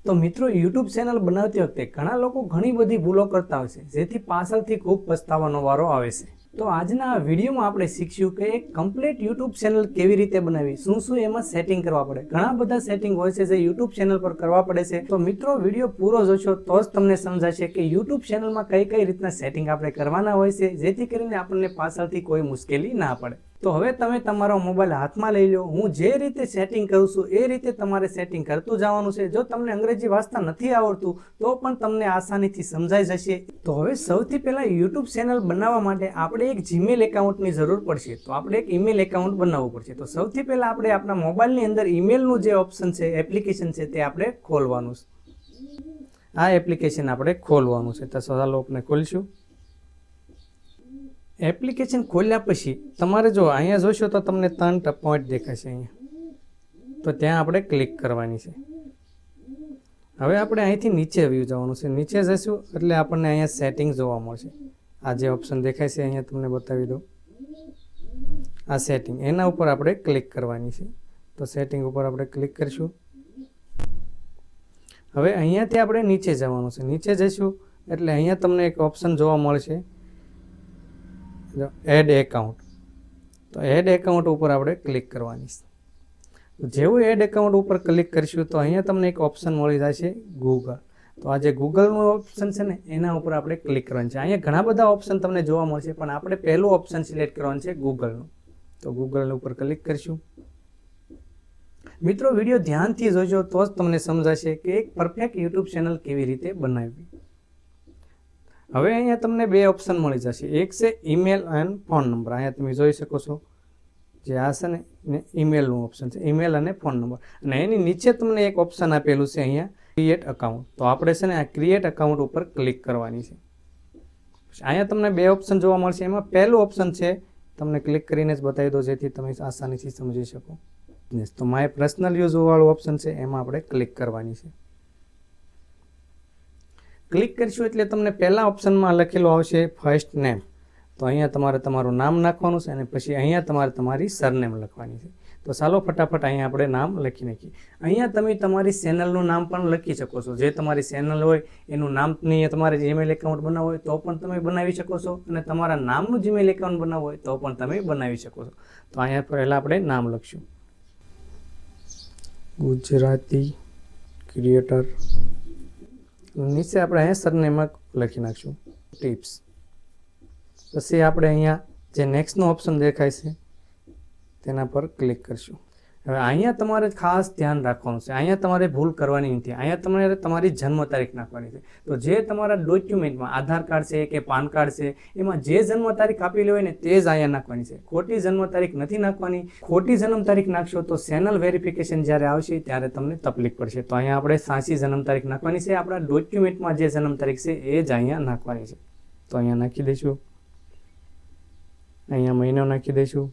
તો મિત્રો YouTube channel બનાવતી વખતે ઘણા લોકો ઘણી બધી ભૂલો કરતા હોય છે, જેથી પાછળથી ખૂબ પસ્તાવાનો વારો આવે છે. તો આજના આ વિડીયોમાં આપણે શીખશું કે એક કમ્પ્લીટ યુટ્યુબ ચેનલ કેવી રીતે બનાવવી, શું શું એમાં સેટિંગ કરવા પડે. ઘણા બધા સેટિંગ હોય છે જે યુટ્યુબ ચેનલ પર કરવા પડે છે. તો મિત્રો વિડીયો પૂરો જોશો તો જ તમને સમજાશે કે યુટ્યુબ ચેનલમાં કઈ કઈ રીતના સેટિંગ આપણે કરવાના હોય છે, જેથી કરીને આપણને પાછળથી કોઈ મુશ્કેલી ના પડે. તો હવે તમે તમારો મોબાઈલ હાથમાં લઈ લો. હું જે રીતે સેટિંગ કરું છું એ રીતે તમારે સેટિંગ કરતું જવાનું છે. જો તમને અંગ્રેજી વાંચતા નથી આવડતું તો પણ તમને આસાનીથી સમજાઈ જશે. તો હવે સૌથી પહેલા યુટ્યુબ ચેનલ બનાવવા માટે આપણે એક જીમેલ એકાઉન્ટની જરૂર પડશે. તો આપણે એક ઈમેલ એકાઉન્ટ બનાવવું પડશે. તો સૌથી પહેલા આપણે આપણા મોબાઈલની અંદર ઈમેલનું જે ઓપ્શન છે, એપ્લિકેશન છે, તે આપણે ખોલવાનું છે. આ એપ્લિકેશન આપણે ખોલવાનું છે. તો ચાલો આપણે ખોલીશું. એપ્લિકેશન ખોલ્યા પછી તમારે જો અહીંયા જોશો તો તમને 3 પોઈન્ટ દેખાશે અહીંયા. તો ત્યાં આપણે ક્લિક કરવાની છે. હવે આપણે અહીંથી નીચે વ્યૂ જવાનું છે. નીચે જઈશું એટલે આપણને અહીંયા સેટિંગ જોવા મળશે. આ જે ઓપ્શન દેખાય છે અહીંયા તમને બતાવી દઉં. આ સેટિંગ, એના ઉપર આપણે ક્લિક કરવાની છે. તો સેટિંગ ઉપર આપણે ક્લિક કરીશું. હવે અહીંયાથી આપણે નીચે જવાનું છે. નીચે જઈશું એટલે અહીંયા તમને એક ઓપ્શન જોવા મળશે, એડ એકાઉન્ટ. તો એડ એકાઉન્ટ ઉપર આપણે ક્લિક કરવાની છે. જેવું એડ એકાઉન્ટ ઉપર ક્લિક કરીશું તો અહીંયા તમને એક ઓપ્શન મળી જશે ગૂગલ. તો આ જે ગૂગલનું ઓપ્શન છે ને એના ઉપર આપણે ક્લિક કરવાનું છે. અહીંયા ઘણા બધા ઓપ્શન તમને જોવા મળશે, પણ આપણે પહેલું ઓપ્શન સિલેક્ટ કરવાનું છે ગૂગલનું. તો ગૂગલ ઉપર ક્લિક કરીશું. મિત્રો વિડીયો ધ્યાનથી જોજો તો જ તમને સમજાશે કે એક પરફેક્ટ યુટ્યુબ ચેનલ કેવી રીતે બનાવવી. હવે અહીંયા તમને 2 ઓપ્શન મળી જશે. એક છે ઈમેલ એન્ડ ફોન નંબર. અહીંયા તમે જોઈ શકો છો જે આ છે ને ઈમેલનું ઓપ્શન છે, ઈમેલ અને ફોન નંબર. અને એની નીચે તમને એક ઓપ્શન આપેલું છે અહીંયા ક્રિએટ અકાઉન્ટ. તો આપણે છે ને આ ક્રિએટ અકાઉન્ટ ઉપર ક્લિક કરવાની છે. અહીંયા તમને 2 ઓપ્શન જોવા મળશે. એમાં પહેલું ઓપ્શન છે, તમને ક્લિક કરીને જ બતાવી દો જેથી તમે આસાનીથી સમજી શકો. તો માય પર્સનલ યુઝ વાળું ઓપ્શન છે, એમાં આપણે ક્લિક કરવાની છે. ક્લિક કરીશું એટલે તમને પહેલા ઓપ્શનમાં લખેલું આવશે ફર્સ્ટ નેમ. તો અહીંયા તમારે તમારું નામ નાખવાનું છે અને પછી અહીંયા તમારે તમારી સરનેમ લખવાની છે. તો ચાલો ફટાફટ અહીંયા આપણે નામ લખી નાખીએ. અહીંયા તમે તમારી ચેનલનું નામ પણ લખી શકો છો. જે તમારી ચેનલ હોય એનું નામની તમારે જીમેલ એકાઉન્ટ બનાવવું હોય તો પણ તમે બનાવી શકો છો, અને તમારા નામનું જીમેલ એકાઉન્ટ બનાવવું હોય તો પણ તમે બનાવી શકો છો. તો અહીંયા પહેલાં આપણે નામ લખશું, ગુજરાતી ક્રિએટર. નીચે આપણે અહીંયા સરનેમ લખી નાખશું, ટિપ્સ. પછી આપણે અહીંયા જે નેક્સ્ટનો ઓપ્શન દેખાય છે તેના પર ક્લિક કરશું. હવે અહીંયા તમારે ખાસ ધ્યાન રાખવાનું છે. અહીંયા તમારે ભૂલ કરવાની નથી. અહીંયા તમારે તમારી જન્મ તારીખ નાખવાની છે. તો જે તમારા ડોક્યુમેન્ટમાં આધાર કાર્ડ છે કે પાન કાર્ડ છે એમાં જે જન્મ તારીખ આપેલી હોય ને તે જ અહીંયા નાખવાની છે. ખોટી જન્મ તારીખ નથી નાખવાની. ખોટી જન્મ તારીખ નાખશો તો ચેનલ વેરિફિકેશન જ્યારે આવશે ત્યારે તમને તકલીફ પડશે. તો અહીંયા આપણે સાચી જન્મ તારીખ નાખવાની છે. આપણા ડોક્યુમેન્ટમાં જે જન્મ તારીખ છે એ જ અહીંયા નાખવાની છે. તો અહીંયા નાખી દઈશું. અહીંયા મહિનો નાખી દઈશું.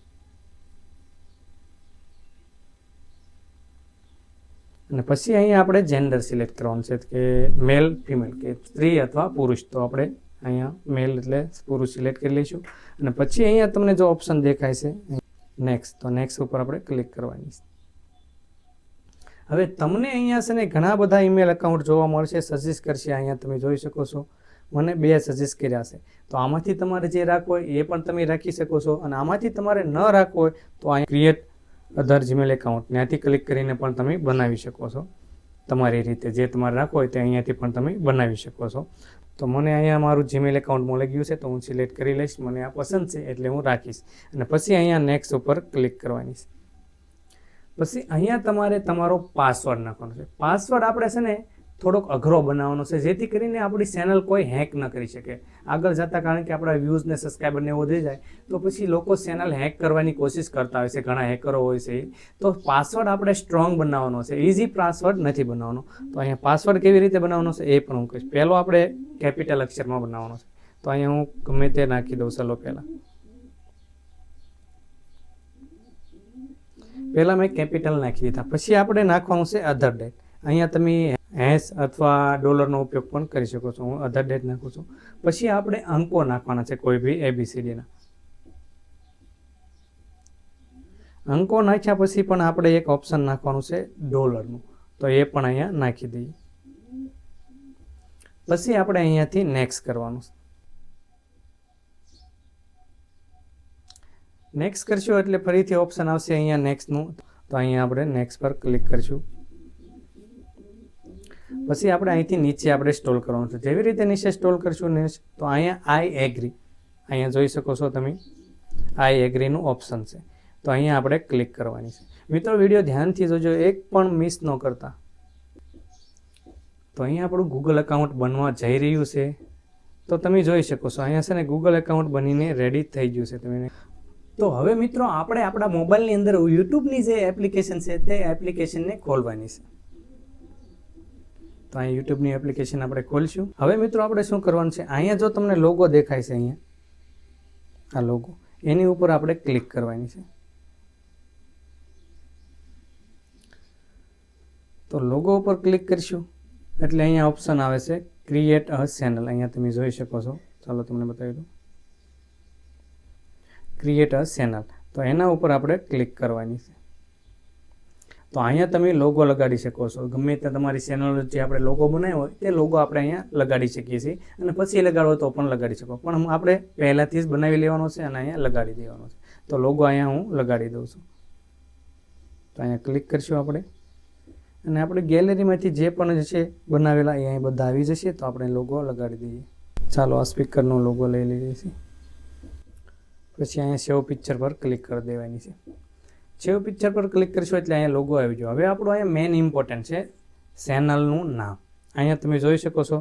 અને પછી અહીંયા આપણે જેન્ડર સિલેક્ટ કરવાનું છે કે મેલ ફિમેલ, કે સ્ત્રી અથવા પુરુષ. તો આપણે અહીંયા મેલ એટલે પુરુષ સિલેક્ટ કરી લઈશું. અને પછી અહીંયા તમને જો ઓપ્શન દેખાય છે નેક્સ્ટ, તો નેક્સ્ટ ઉપર આપણે ક્લિક કરવાની છે. હવે તમને અહીંયા છે ને ઘણા બધા ઈમેલ એકાઉન્ટ જોવા મળશે, સજેસ્ટ કરશે. અહીંયા તમે જોઈ શકો છો મને 2 સજેસ્ટ કર્યા છે. તો આમાંથી તમારે જે રાખવું હોય એ પણ તમે રાખી શકો છો, અને આમાંથી તમારે ન રાખવું હોય તો અહીંયા ક્રિએટ અધર જીમેલ એકાઉન્ટ ત્યાંથી ક્લિક કરીને પણ તમે બનાવી શકો છો તમારી રીતે. જે તમારે રાખવું હોય તે અહીંયાથી પણ તમે બનાવી શકો છો. તો મને અહીંયા મારું જીમેલ એકાઉન્ટ મળી ગયું છે તો હું સિલેક્ટ કરી લઈશ. મને આ પસંદ છે એટલે હું રાખીશ. અને પછી અહીંયા નેક્સ્ટ ઉપર ક્લિક કરવાની છે. પછી અહીંયા તમારે તમારો પાસવર્ડ નાખવાનો છે. પાસવર્ડ આપણે છે ને થોડોક અઘરો બનાવવાનો છે, જેથી કરીને આપણી ચેનલ કોઈ હેક ન કરી શકે આગળ જતાં. કારણ કે આપણા વ્યૂઝ ને સબસ્ક્રાઈબરને વધી જાય તો પછી લોકો ચેનલ હેક કરવાની કોશિશ કરતા હોય છે, ઘણા હેકરો હોય છે. તો પાસવર્ડ આપણે સ્ટ્રોંગ બનાવવાનો છે, ઇઝી પાસવર્ડ નથી બનાવવાનો. તો અહીંયા પાસવર્ડ કેવી રીતે બનાવવાનો છે એ પણ હું કહીશ. પહેલો આપણે કેપિટલ અક્ષરમાં બનાવવાનો છે. તો અહીંયા હું ગમે તે નાખી દઉં. ચલો પહેલાં મેં કેપિટલ નાખી દીધા. પછી આપણે નાખવાનું છે અધર ડેટ. અહીંયા તમે હેશ અથવા ડોલરનો ઉપયોગ પણ કરી શકો છો. હું અધર ડેટ નાખું છું. પછી આપણે અંકો નાખવાના છે કોઈ બી ABCDના. અંકો નાખ્યા પછી પણ આપણે એક ઓપ્શન નાખવાનું છે ડોલરનું. તો એ પણ અહીંયા નાખી દઈએ. પછી આપણે અહીંયાથી નેક્સ્ટ કરવાનું છે. નેક્સ્ટ કરશું એટલે ફરીથી ઓપ્શન આવશે અહીંયા નેક્સ્ટનું. તો અહીંયા આપણે નેક્સ્ટ પર ક્લિક કરીશું. પછી આપણે અહીંથી નીચે આપણે સ્ક્રોલ કરવાનું છે. જેવી રીતે નીચે સ્ક્રોલ કરશું ને તો અહીંયા આઈ એગ્રી, અહીંયા જોઈ શકો છો તમે આઈ એગ્રીનું ઓપ્શન છે. તો અહીંયા આપણે ક્લિક કરવાની છે. મિત્રો વિડીયો ધ્યાનથી જોજો, એક પણ મિસ ન કરતા. તો અહીંયા આપણું ગૂગલ એકાઉન્ટ બનવા જઈ રહ્યું છે. તો તમે જોઈ શકો છો અહીંયા છે ને ગૂગલ એકાઉન્ટ બનીને રેડી થઈ ગયું છે. તમે તો હવે મિત્રો આપણે આપણા મોબાઈલની અંદર યુટ્યુબની જે એપ્લિકેશન છે તે એપ્લિકેશનને ખોલવાની છે. તો અહીંયા યુટ્યુબની એપ્લિકેશન આપણે ખોલશું. હવે મિત્રો આપણે શું કરવાનું છે, અહીંયા જો તમને લોગો દેખાય છે, અહીંયા આ લોગો, એની ઉપર આપણે ક્લિક કરવાની છે. તો લોગો ઉપર ક્લિક કરીશું એટલે અહીંયા ઓપ્શન આવે છે ક્રિએટ અ ચેનલ. અહીંયા તમે જોઈ શકો છો. ચાલો તમને બતાવી દઉં. ક્રિએટ અ ચેનલ, તો એના ઉપર આપણે ક્લિક કરવાની છે. તો અહીંયા તમે લોગો લગાડી શકો છો. ગમે તે તમારી ચેનલ જે આપણે લોગો બનાવ્યો હોય તે લોગો આપણે અહીંયા લગાડી શકીએ છીએ, અને પછી લગાડવો તો પણ લગાડી શકો. પણ આપણે પહેલાંથી જ બનાવી લેવાનો છે અને અહીંયા લગાડી દેવાનો છે. તો લોગો અહીંયા હું લગાડી દઉં છું. તો અહીંયા ક્લિક કરીશું આપણે, અને આપણે ગેલેરીમાંથી જે પણ છે બનાવેલા એ અહીં બધા આવી જશે. તો આપણે લોગો લગાડી દઈએ. ચાલો આ સ્પીકરનો લોગો લઈ લઈએ છીએ. પછી અહીંયા સેવ પિક્ચર પર ક્લિક કરી દેવાની છે. સેવ પિક્ચર પર ક્લિક કરીશું એટલે અહીંયા લોગો આવી ગયો. હવે આપણું અહીંયા મેઇન ઇમ્પોર્ટન્ટ છે ચેનલનું નામ. અહીંયા તમે જોઈ શકો છો.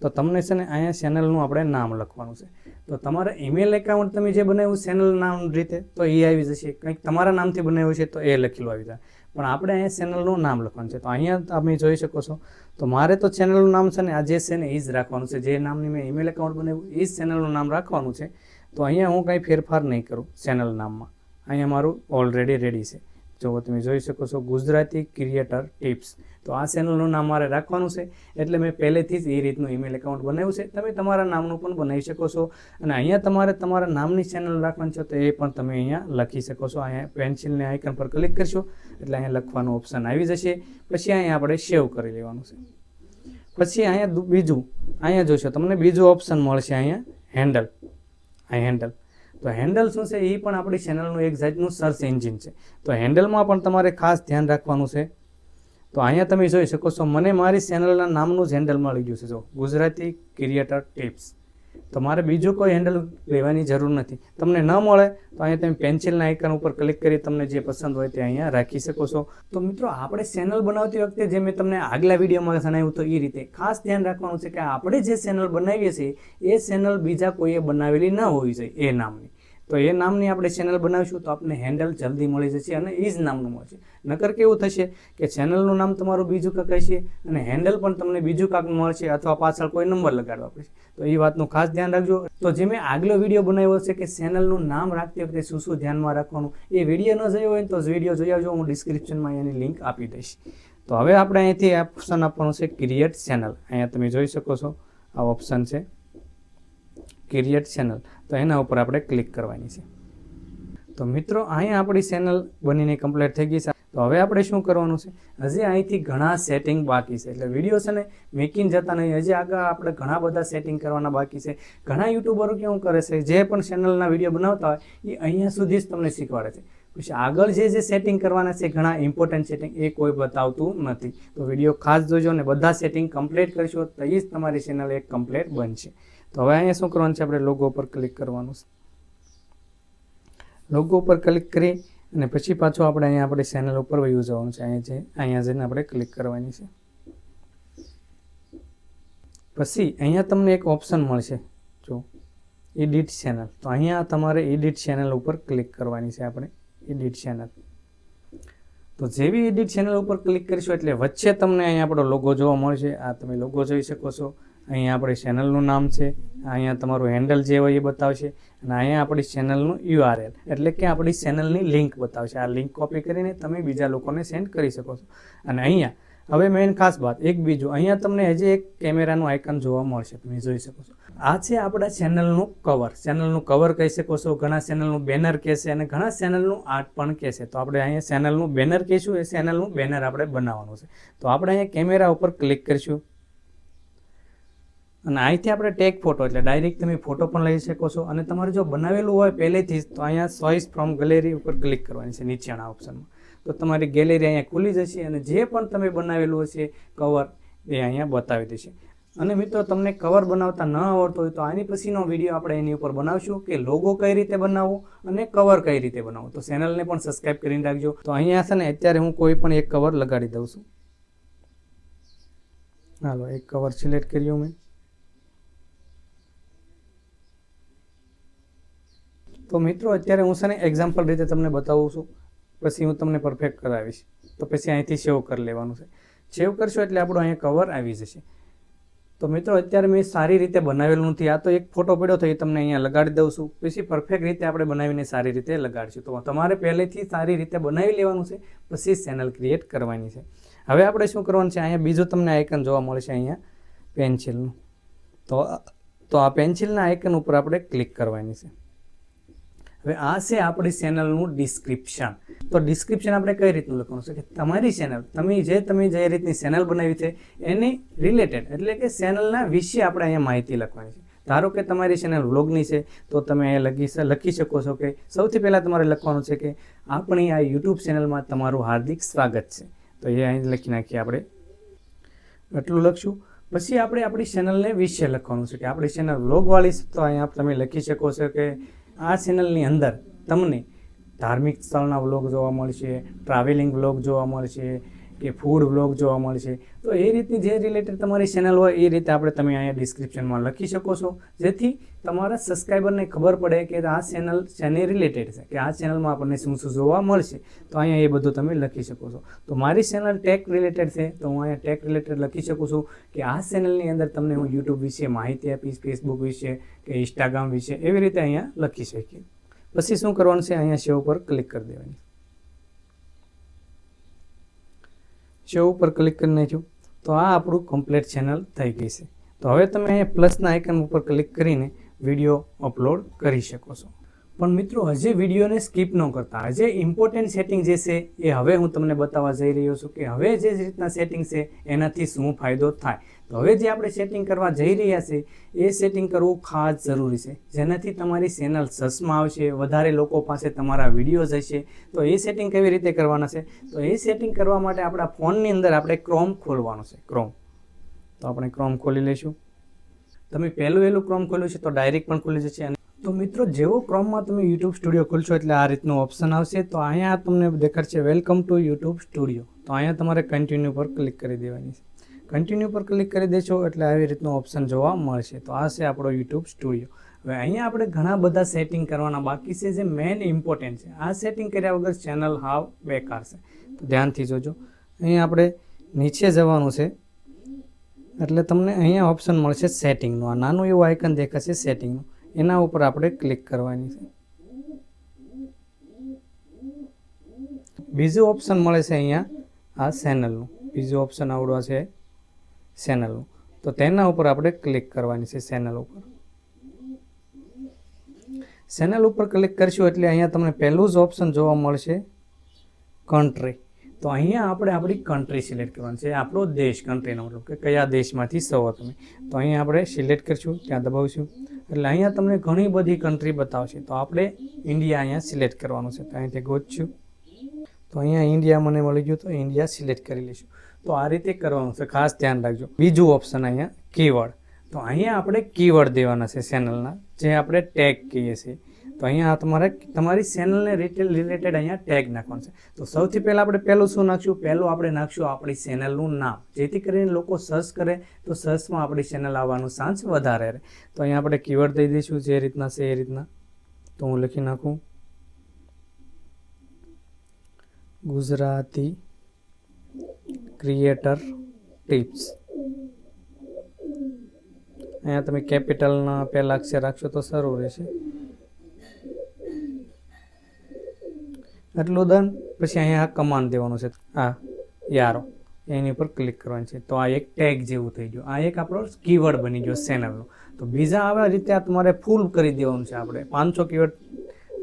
તો તમને છે ને અહીંયા ચેનલનું આપણે નામ લખવાનું છે. તો તમારા ઈમેલ એકાઉન્ટ તમે જે બનાવ્યું ચેનલ નામ રીતે તો એ આવી જશે. કંઈક તમારા નામથી બનાવ્યું છે તો એ લખેલું આવી જાય. પણ આપણે અહીંયા ચેનલનું નામ લખવાનું છે. તો અહીંયા તમે જોઈ શકો છો. તો મારે તો ચેનલનું નામ છે ને આ જે છે ને એ જ રાખવાનું છે. જે નામની મેં ઈમેલ એકાઉન્ટ બનાવ્યું એ જ ચેનલનું નામ રાખવાનું છે. તો અહીંયા હું કંઈ ફેરફાર નહીં કરું ચેનલ નામમાં. અહીંયા મારું ઓલરેડી રેડી છે. જો તમે જોઈ શકો છો ગુજરાતી ક્રિએટર ટિપ્સ. તો આ ચેનલનું નામ મારે રાખવાનું છે. એટલે મેં પહેલેથી જ એ રીતનું ઈમેલ એકાઉન્ટ બનાવ્યું છે. તમે તમારા નામનું પણ બનાવી શકો છો. અને અહીંયા તમારે તમારા નામની ચેનલ રાખવાની છે તો એ પણ તમે અહીંયા લખી શકો છો. અહીંયા પેન્સિલને આઇકન પર ક્લિક કરશો એટલે અહીંયા લખવાનું ઓપ્શન આવી જશે. પછી અહીંયા આપણે સેવ કરી લેવાનું છે. પછી અહીંયા બીજું અહીંયા જોશો તમને બીજું ઓપ્શન મળશે અહીંયા હેન્ડલ. આ હેન્ડલ, તો હેન્ડલ શું છે, એ પણ આપણી ચેનલનું એક જાતનું સર્ચ એન્જિન છે. તો હેન્ડલમાં પણ તમારે ખાસ ધ્યાન રાખવાનું છે. તો અહીંયા તમે જોઈ શકો છો મને મારી ચેનલના નામનું જ હેન્ડલ મળી ગયું છે. જો ગુજરાતી ક્રિએટર ટિપ્સ. તો મારે બીજું કોઈ હેન્ડલ લેવાની જરૂર નથી. તમને ન મળે તો અહીંયા તમે પેન્સિલના આઇકન ઉપર ક્લિક કરી તમને જે પસંદ હોય તે અહીંયા રાખી શકો છો. તો મિત્રો આપણે ચેનલ બનાવતી વખતે જે મેં તમને આગલા વિડીયોમાં જણાવ્યું તો એ રીતે ખાસ ધ્યાન રાખવાનું છે કે આપણે જે ચેનલ બનાવીએ છીએ એ ચેનલ બીજા કોઈએ બનાવેલી ન હોવી જોઈએ એ નામની. તો એ નામની આપણે ચેનલ બનાવીશું તો આપણને હેન્ડલ જલ્દી મળી જશે અને એ જ નામનું મળશે. નકર કેવું થશે કે ચેનલનું નામ તમારું બીજું કાંક હશે અને હેન્ડલ પણ તમને બીજું કાંક મળશે અથવા પાછળ કોઈ નંબર લગાડવા પડશે. તો એ વાતનું ખાસ ધ્યાન રાખજો. તો જે મેં આગલો વિડીયો બનાવ્યો છે કે ચેનલનું નામ રાખતી વખતે શું શું ધ્યાનમાં રાખવાનું, એ વિડીયો ન જોયો હોય તો વિડીયો જોઈ આવજો. હું ડિસ્ક્રિપ્શનમાં એની લિંક આપી દઈશ. તો હવે આપણે અહીંથી ઓપ્શન આપવાનું છે ક્રિએટ ચેનલ. અહીંયા તમે જોઈ શકો છો આ ઓપ્શન છે ક્રિએટ ચેનલ. તો એના ઉપર આપણે ક્લિક કરવાની છે. તો મિત્રો અહીંયા આપણી ચેનલ બનીને કમ્પ્લીટ થઈ ગઈ છે. તો હવે આપણે શું કરવાનું છે, હજી અહીંથી ઘણા સેટિંગ બાકી છે. એટલે વિડીયો છે ને મેકિંગ જતા નહીં, હજી આગળ આપણે ઘણા બધા સેટિંગ કરવાના બાકી છે. ઘણા યુટ્યુબરો કેવું કરે છે, જે પણ ચેનલના વિડીયો બનાવતા હોય એ અહીંયા સુધી જ તમને શીખવાડે છે. પછી આગળ જે સેટિંગ કરવાના છે ઘણા ઇમ્પોર્ટન્ટ સેટિંગ એ કોઈ બતાવતું નથી. તો વિડીયો ખાસ જોજો અને બધા સેટિંગ કમ્પ્લીટ કરશો તો એ જ તમારી ચેનલ એક કમ્પ્લીટ બનશે. તો હવે અહીંયા શું કરવાનું છે, આપણે લોગો ઉપર ક્લિક કરવાનું છે. લોગો ઉપર ક્લિક કરી અને પછી પાછું આપણે અહીંયા આપણી ચેનલ ઉપર વયું જવાનું છે. અહીંયા જઈને આપણે ક્લિક કરવાની છે. પછી અહીંયા તમને એક ઓપ્શન મળશે જો એડિટ ચેનલ. તો અહીંયા તમારે એડિટ ચેનલ ઉપર ક્લિક કરવાની છે. આપણે એડિટ ચેનલ, તો જેવી એડિટ ચેનલ ઉપર ક્લિક કરીશું એટલે વચ્ચે તમને અહીંયા આપણો લોગો જોવા મળશે. આ તમે લોગો જોઈ શકો છો. અહીંયા આપણી ચેનલનું નામ છે, અહીંયા તમારું હેન્ડલ જે હોય એ બતાવશે અને અહીંયા આપણી ચેનલનું URL એટલે કે આપણી ચેનલની લિંક બતાવશે. આ લિંક કોપી કરીને તમે બીજા લોકોને સેન્ડ કરી શકો છો. અને અહીંયા હવે મેઇન ખાસ વાત એક બીજું, અહીંયા તમને હજી એક કેમેરાનું આઇકન જોવા મળશે, તમે જોઈ શકો છો. આ છે આપણા ચેનલનું કવર. ચેનલનું કવર કહી શકો છો, ઘણા ચેનલનું બેનર કહેશે અને ઘણા ચેનલનું આર્ટ પણ કહેશે. તો આપણે અહીંયા ચેનલનું બેનર કહીશું, એ ચેનલનું બેનર આપણે બનાવવાનું છે. તો આપણે અહીંયા કેમેરા ઉપર ક્લિક કરીશું. અને અહીંથી આપણે ટેગ ફોટો એટલે ડાયરેક્ટ તમે ફોટો પણ લઈ શકો છો. અને તમારે જો બનાવેલું હોય પહેલેથી જ તો અહીંયા ચોઇસ ફ્રોમ ગેલેરી ઉપર ક્લિક કરવાની છે નીચેના ઓપ્શનમાં. તો તમારી ગેલેરી અહીંયા ખુલી જશે અને જે પણ તમે બનાવેલું હશે કવર એ અહીંયા બતાવી દેશે. અને મિત્રો તમને કવર બનાવતા ન આવડતો હોય તો આની પછીનો વિડીયો આપણે એની ઉપર બનાવશું કે લોગો કઈ રીતે બનાવવો અને કવર કઈ રીતે બનાવવું. તો ચેનલને પણ સબસ્ક્રાઇબ કરીને રાખજો. તો અહીંયા છે ને અત્યારે હું કોઈ પણ એક કવર લગાડી દઉં છું. હાલો એક કવર સિલેક્ટ કર્યો મેં. તો મિત્રો અત્યારે હું છે ને એક્ઝામ્પલ રીતે તમને બતાવું છું, પછી હું તમને પરફેક્ટ કરાવીશ. તો પછી અહીંથી સેવ કરી લેવાનું છે. સેવ કરશો એટલે આપણું અહીંયા કવર આવી જશે. તો મિત્રો અત્યારે મેં સારી રીતે બનાવેલું નથી, આ તો એક ફોટો પડ્યો તો એ તમને અહીંયા લગાડી દઉં છું. પછી પરફેક્ટ રીતે આપણે બનાવીને સારી રીતે લગાડીશું. તો તમારે પહેલેથી સારી રીતે બનાવી લેવાનું છે, પછી ચેનલ ક્રિએટ કરવાની છે. હવે આપણે શું કરવાનું છે, અહીંયા બીજું તમને આઇકન જોવા મળશે અહીંયા પેન્સિલનું. તો આ પેન્સિલના આઇકન ઉપર આપણે ક્લિક કરવાની છે. હવે આ છે આપણી ચેનલનું ડિસ્ક્રિપ્શન. તો ડિસ્ક્રિપ્શન આપણે કઈ રીતનું લખવાનું છે કે તમારી ચેનલ તમે જે રીતની ચેનલ બનાવી છે એની રિલેટેડ એટલે કે ચેનલના વિશે આપણે અહીંયા માહિતી લખવાની છે. ધારો કે તમારી ચેનલ વ્લોગની છે તો તમે અહીંયા લખી શકો છો કે સૌથી પહેલાં તમારે લખવાનું છે કે આપણી આ યુટ્યુબ ચેનલમાં તમારું હાર્દિક સ્વાગત છે. તો એ અહીં લખી નાખીએ આપણે, એટલું લખશું. પછી આપણે આપણી ચેનલને વિશે લખવાનું છે કે આપણી ચેનલ વ્લોગવાળી છે. તો અહીંયા તમે લખી શકો છો કે આ ચેનલની અંદર તમને ધાર્મિક સ્થળના વ્લોગ જોવા મળશે, ટ્રાવેલિંગ વ્લોગ જોવા મળશે કે ફૂડ વ્લોગ જોવા મળશે. તો એ રીતની જે રિલેટેડ તમારી ચેનલ હોય એ રીતે તમે અહીંયા ડિસ્ક્રિપ્શનમાં લખી શકો છો, જેથી તમારા સબસ્ક્રાઈબરને ખબર પડે કે આ ચેનલ શેની રિલેટેડ છે, કે આ ચેનલમાં આપણને શું શું જોવા મળશે. તો અહીંયા એ બધું તમે લખી શકો છો. તો મારી ચેનલ ટેક રિલેટેડ છે તો હું અહીંયા ટેક રિલેટેડ લખી શકું છું કે આ ચેનલની અંદર તમને હું યુટ્યુબ વિશે માહિતી આપીશ, ફેસબુક વિશે કે ઇન્સ્ટાગ્રામ વિશે, એવી રીતે અહીંયા લખી શકીએ. પછી શું કરવાનું છે, અહીંયા સેવ ઉપર ક્લિક કરી દેવાની. સેવ ઉપર ક્લિક કરી નાખ્યું તો આ આપણું કમ્પ્લીટ ચેનલ થઈ ગઈ છે. તો હવે તમે અહીંયા પ્લસના આઇકન ઉપર ક્લિક કરીને વિડીયો અપલોડ કરી શકો છો. પણ મિત્રો હજી વિડીયોને સ્કીપ ન કરતા, હજી ઇમ્પોર્ટન્ટ સેટિંગ જે છે એ હવે હું તમને બતાવવા જઈ રહ્યો છું કે હવે જે રીતના સેટિંગ છે એનાથી શું ફાયદો થાય. તો હવે જે આપણે સેટિંગ કરવા જઈ રહ્યા છે એ સેટિંગ કરવું ખાસ જરૂરી છે, જેનાથી તમારી ચેનલ સર્ચમાં આવશે, વધારે લોકો પાસે તમારા વિડીયો જશે. તો એ સેટિંગ કેવી રીતે કરવાના છે, તો એ સેટિંગ કરવા માટે આપણા ફોનની અંદર આપણે ક્રોમ ખોલવાનું છે. ક્રોમ, તો આપણે ક્રોમ ખોલી લઈશું. તમે પહેલું ક્રોમ ખોલ્યું છે તો ડાયરેક્ટ પણ ખુલી જશે. તો મિત્રો જેવો ક્રોમમાં તમે યુટ્યુબ સ્ટુડિયો ખોલશો એટલે આ રીતનું ઓપ્શન આવશે. તો અહીંયા તમને દેખાડશે વેલકમ ટુ યુટ્યુબ સ્ટુડિયો. તો અહીંયા તમારે કન્ટિન્યુ પર ક્લિક કરી દેવાની છે. કન્ટિન્યુ પર ક્લિક કરી દેશો એટલે આવી રીતનું ઓપ્શન જોવા મળશે. તો આ છે આપણો યુટ્યુબ સ્ટુડિયો. હવે અહીંયા આપણે ઘણા બધા સેટિંગ કરવાના બાકી છે જે મેઇન ઇમ્પોર્ટન્ટ છે. આ સેટિંગ કર્યા વગર ચેનલ હાવ બેકાર છે. તો ધ્યાનથી જોજો. અહીંયા આપણે નીચે જવાનું છે એટલે તમને અહીંયા ઓપ્શન મળશે સેટિંગનું. આ નાનું એવું આઇકન દેખાશે સેટિંગનું, એના ઉપર આપણે ક્લિક કરવાની છે. બીજું ઓપ્શન મળે છે અહીંયા આ ચેનલનું. બીજું ઓપ્શન આવડવા છે ચેનલનું. તો તેના ઉપર આપણે ક્લિક કરવાની છે. ચેનલ ઉપર ક્લિક કરશું એટલે અહીંયા તમને પહેલું જ ઓપ્શન જોવા મળશે કન્ટ્રી. તો અહીંયા આપણે આપણી કન્ટ્રી સિલેક્ટ કરવાની છે. આપણો દેશ, કન્ટ્રીનો મતલબ કે કયા દેશમાંથી છો તમે. તો અહીંયા આપણે સિલેક્ટ કરીશું, ત્યાં દબાવશું એટલે અહીંયા તમને ઘણી બધી કન્ટ્રી બતાવશે. તો આપણે ઇન્ડિયા અહીંયા સિલેક્ટ કરવાનું છે. તો અહીંથી ગોતશું તો અહીંયા ઇન્ડિયા મને મળી ગયું, તો ઇન્ડિયા સિલેક્ટ કરી લઈશું. તો આ રીતે કરવાનું છે, ખાસ ધ્યાન રાખજો. બીજું ઓપ્શન અહીંયા કીવર્ડ. તો અહીંયા આપણે કીવર્ડ દેવાના છે ચેનલના, જે આપણે ટેગ કહીએ છીએ. તો અહીંયા તમારી ચેનલને રિલેટેડ અહીંયા ટેગ નાખવાનું છે. તો સૌથી પહેલાં આપણે પહેલું શું નાખશું, પહેલું આપણે નાખશું આપણી ચેનલનું નામ, જેથી કરીને લોકો સર્ચ કરે તો સર્ચમાં આપણી ચેનલ આવવાનું ચાન્સ વધારે રહે. તો અહીંયા આપણે કીવર્ડ દઈ દઈશું જે રીતના છે એ રીતના. તો હું લખી નાખું ગુજરાતી ક્રિએટર ટિપ્સ. અહીંયા તમે કેપિટલના પહેલા અક્ષર રાખશો તો સારું રહેશે. એટલું ડન. પછી અહીંયા કમાન્ડ દેવાનું છે, આ યારો, એની ઉપર ક્લિક કરવાની છે. તો આ એક ટેગ જેવું થઈ ગયું, આ એક આપણો કીવર્ડ બની ગયો ચેનલનો. તો બીજા આવા રીતે આ તમારે ફૂલ કરી દેવાનું છે. આપણે 500 કીવર્ડ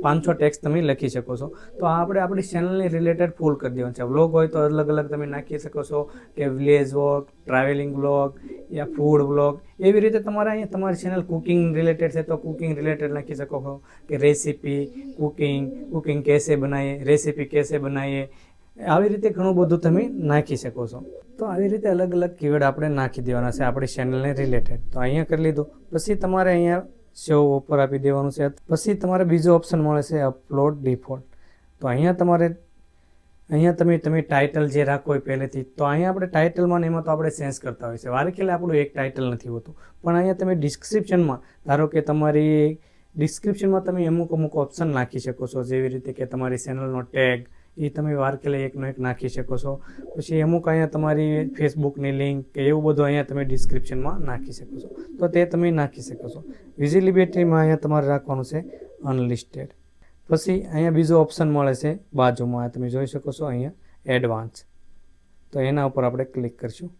500 ટેક્સ તમે લખી શકો છો. તો આપણે આપણી ચેનલની રિલેટેડ ફૂલ કરી દેવાનું છે. વ્લોગ હોય તો અલગ અલગ તમે નાખી શકો છો કે વિલેજ વ્લોગ, ટ્રાવેલિંગ વ્લોગ, યા ફૂડ બ્લોગ, એવી રીતે તમારે અહીંયા તમારી ચેનલ કુકિંગ રિલેટેડ છે તો કુકિંગ રિલેટેડ નાખી શકો છો કે રેસીપી કુકિંગ કેસે બનાવીએ, રેસીપી કેસે બનાવીએ, આવી રીતે ઘણું બધું તમે નાખી શકો છો. તો આવી રીતે અલગ અલગ કીવર્ડ આપણે નાખી દેવાના છે આપણી ચેનલને રિલેટેડ. તો અહીંયા કરી લીધું. પછી તમારે અહીંયા સેવ ઉપર આપી દેવાનું છે. પછી તમારે બીજો ઓપ્શન મળે છે અપલોડ ડિફોલ્ટ. તો અહીંયા તમે ટાઇટલ જે રાખો હોય પહેલેથી, તો અહીંયા આપણે ટાઇટલમાં એમાં તો આપણે ચેન્જ કરતા હોય છે. વારેખેલે આપણું એક ટાઇટલ નથી હોતું, પણ અહીંયા તમે ડિસ્ક્રિપ્શનમાં ધારો કે તમારી ડિસ્ક્રિપ્શનમાં તમે અમુક ઓપ્શન નાખી શકો છો, જેવી રીતે કે તમારી ચેનલનો ટેગ એ તમે વારખેલે એકનો એક નાખી શકો છો. પછી અમુક અહીંયા તમારી ફેસબુકની લિંક કે એવું બધું અહીંયા તમે ડિસ્ક્રિપ્શનમાં નાખી શકો છો, તો તે તમે નાખી શકો છો. વિઝિબિલિટીમાં અહીંયા તમારે રાખવાનું છે અનલિસ્ટેડ. પછી અહીંયા બીજો ઓપ્શન મળે છે બાજુમાં, તમે જોઈ શકો છો અહીંયા એડવાન્સ. તો એના ઉપર આપણે ક્લિક કરીશું.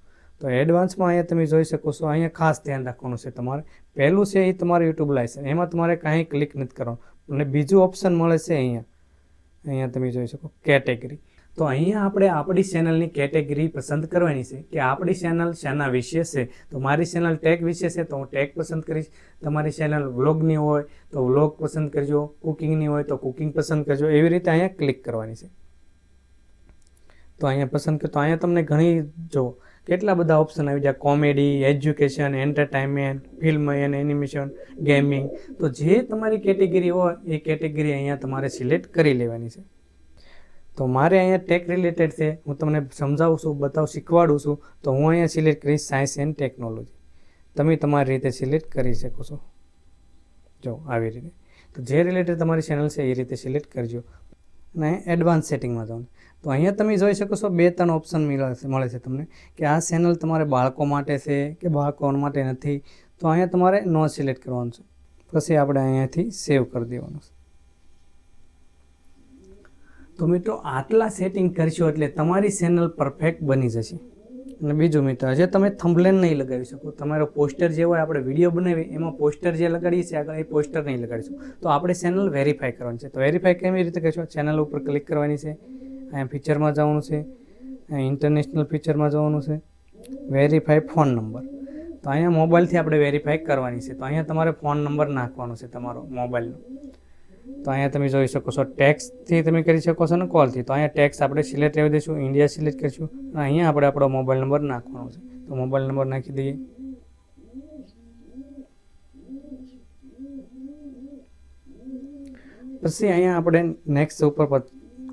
તો એડવાન્સમાં અહીંયા તમે જોઈ શકો છો, અહીંયા ખાસ ધ્યાન રાખવાનું છે તમારે. પહેલું છે એ તમારું યુટ્યુબ લાયસન્સ, એમાં તમારે કાંઈ ક્લિક નથી કરવાનું. અને બીજું ઓપ્શન મળે છે અહીંયા તમે જોઈ શકો કેટેગરી. તો અહીંયા આપણે આપણી ચેનલની કેટેગરી પસંદ કરવાની છે કે આપણી ચેનલ શેના વિશે છે. તો મારી ચેનલ ટેગ વિશે છે તો હું ટેગ પસંદ કરીશ. તમારી ચેનલ વ્લોગની હોય તો વ્લોગ પસંદ કરજો, કુકિંગની હોય તો કુકિંગ પસંદ કરજો. એવી રીતે અહીંયા ક્લિક કરવાની છે. તો અહીંયા પસંદ કરતો અહીંયા તમને ઘણી જો કેટલા બધા ઓપ્શન આવી જાય, કોમેડી, એજ્યુકેશન, એન્ટરટેનમેન્ટ, ફિલ્મ અને એનિમેશન, ગેમિંગ. તો જે તમારી કેટેગરી હોય એ કેટેગરી અહીંયા તમારે સિલેક્ટ કરી લેવાની છે. તો મારે અહીંયા ટેક રિલેટેડ છે, હું તમને સમજાવું છું, શીખવાડું છું. તો હું અહીંયા સિલેક્ટ કરીશ સાયન્સ એન્ડ ટેકનોલોજી. તમે તમારી રીતે સિલેક્ટ કરી શકો છો. જો આવી રીતે. તો જે રિલેટેડ તમારી ચેનલ છે એ રીતે સિલેક્ટ કરજો. અને એડવાન્સ સેટિંગમાં જાઓ. તો અહીંયા તમે જોઈ શકો છો 2-3 ઓપ્શન મળે છે તમને કે આ ચેનલ તમારે બાળકો માટે છે કે બાળકો માટે નથી. તો અહીંયા તમારે નો સિલેક્ટ કરવાનું છે. પછી આપણે અહીંયાથી સેવ કરી દેવાનું છે. તો મિત્રો આટલા સેટિંગ કરશો એટલે તમારી ચેનલ પરફેક્ટ બની જશે. અને બીજું મિત્રો, હજે તમે થંબનેલ નહીં લગાવી શકો. તમારો પોસ્ટર જે હોય આપણે વિડીયો બનાવી એમાં પોસ્ટર જે લગાડીએ છીએ આગળ એ પોસ્ટર નહીં લગાડીશું. તો આપણે ચેનલ વેરીફાઈ કરવાની છે. તો વેરીફાઈ કેવી રીતે કરશો? ચેનલ ઉપર ક્લિક કરવાની છે, અહીંયા ફીચરમાં જવાનું છે, અહીંયા ઇન્ટરનેશનલ ફીચરમાં જવાનું છે, વેરીફાઈ ફોન નંબર. તો અહીંયા મોબાઈલથી આપણે વેરીફાઈ કરવાની છે. તો અહીંયા તમારે ફોન નંબર નાખવાનો છે તમારો મોબાઈલનો. તો અહીંયા તમે જોઈ શકો છો ટેક્સથી તમે કરી શકો છો ને કોલથી. તો અહીંયા ટેક્સ આપણે સિલેક્ટ કરી દઈશું, ઇન્ડિયા સિલેક્ટ કરીશું અને અહીંયા આપણે આપણો મોબાઈલ નંબર નાખવાનો છે. તો મોબાઈલ નંબર નાખી દઈએ. પછી અહીંયા આપણે નેક્સ્ટ ઉપર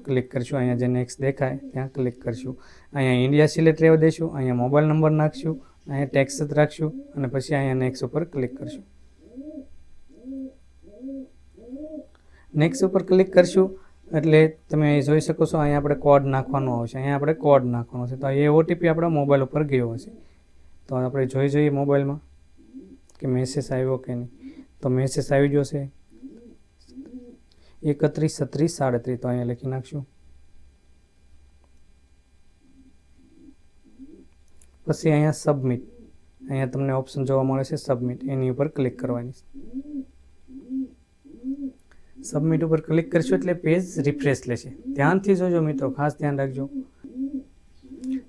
ક્લિક કરીશું. અહીંયા જે નેક્સ્ટ દેખાય ત્યાં ક્લિક કરીશું. અહીંયા ઇન્ડિયા સિલેક્ટ રહેવા દઈશું, અહીંયા મોબાઈલ નંબર નાખશું, અહીંયા ટેક્સ જ રાખશું અને પછી અહીંયા નેક્સ્ટ ઉપર ક્લિક કરીશું. નેક્સ્ટ ઉપર ક્લિક કરશું એટલે તમે જોઈ શકો છો અહીંયા આપણે કોડ નાખવાનો આવશે. અહીંયા આપણે કોડ નાખવાનો છે. તો એ ઓટીપી આપણા મોબાઈલ ઉપર ગયો હશે. તો આપણે જોઈએ મોબાઈલમાં કે મેસેજ આવ્યો કે નહીં. તો મેસેજ આવી ગયો છે 31-36-37. તો અહીંયા લખી નાખશું. પછી અહીંયા સબમિટ, અહીંયા તમને ઓપ્શન જોવા મળે છે સબમિટ, એની ઉપર ક્લિક કરવાની. સબમિટ ઉપર ક્લિક કરશો એટલે પેજ રિફ્રેશ લેશે. ધ્યાનથી જોજો મિત્રો, ખાસ ધ્યાન રાખજો.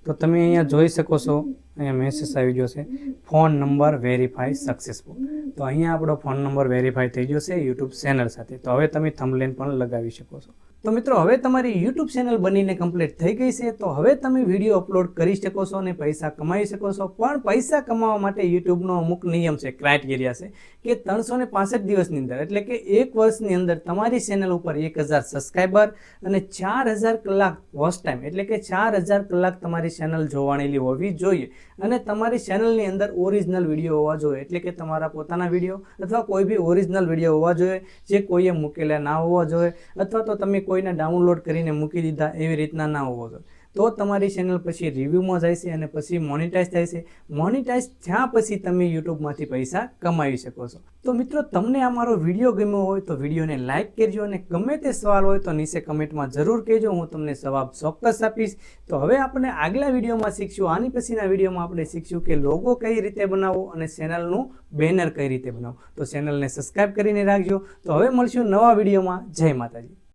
તો તમે અહીંયા જોઈ શકો છો અહીંયા મેસેજ આવી ગયો છે ફોન નંબર વેરીફાઈ સક્સેસફુલ. તો અહીંયા આપણો ફોન નંબર વેરીફાઈ થઈ ગયો છે યુટ્યુબ ચેનલ સાથે. તો હવે તમે થંબનેલ પણ લગાવી શકો છો. તો મિત્રો હવે તમારી યુટ્યુબ ચેનલ બનીને કમ્પ્લીટ થઈ ગઈ છે. તો હવે તમે વિડીયો અપલોડ કરી શકો છો અને પૈસા કમાઈ શકો છો. પણ પૈસા કમાવા માટે યુટ્યુબનો અમુક નિયમ છે, ક્રાઇટેરિયા છે કે 365 દિવસની અંદર એટલે કે 1 વર્ષની અંદર તમારી ચેનલ ઉપર 1000 સબસ્ક્રાઈબર અને 4000 કલાક વોચ ટાઈમ એટલે કે 4000 કલાક તમારી ચેનલ જોવાણેલી હોવી જોઈએ. અને તમારી ચેનલની અંદર ઓરિજિનલ વિડીયો હોવા જોઈએ એટલે કે તમારા પોતાના વિડીયો અથવા કોઈ બી ઓરિજિનલ વિડીયો હોવા જોઈએ જે કોઈએ મૂકેલા ના હોવા જોઈએ અથવા તો તમે કોઈને ડાઉનલોડ કરીને મૂકી દીધા એવી રીતના ના હોવો જોઈએ. તો તમારી ચેનલ પછી રિવ્યૂમાં જાય છે અને પછી મોનિટાઈઝ થાય છે. મોનિટાઈઝ થયા પછી તમે યુટ્યુબમાંથી પૈસા કમાવી શકો છો. તો મિત્રો તમને આ મારો વિડીયો ગમ્યો હોય તો વિડીયોને લાઇક કરજો અને ગમે તે સવાલ હોય તો નીચે કમેન્ટમાં જરૂર કહેજો, હું તમને જવાબ ચોક્કસ આપીશ. તો હવે આપણે આગલા વિડીયોમાં શીખશું, આની પછીના વિડીયોમાં આપણે શીખશું કે લોગો કઈ રીતે બનાવવો અને ચેનલનું બેનર કઈ રીતે બનાવવું. તો ચેનલને સબસ્ક્રાઈબ કરીને રાખજો. તો હવે મળશું નવા વિડીયોમાં. જય માતાજી.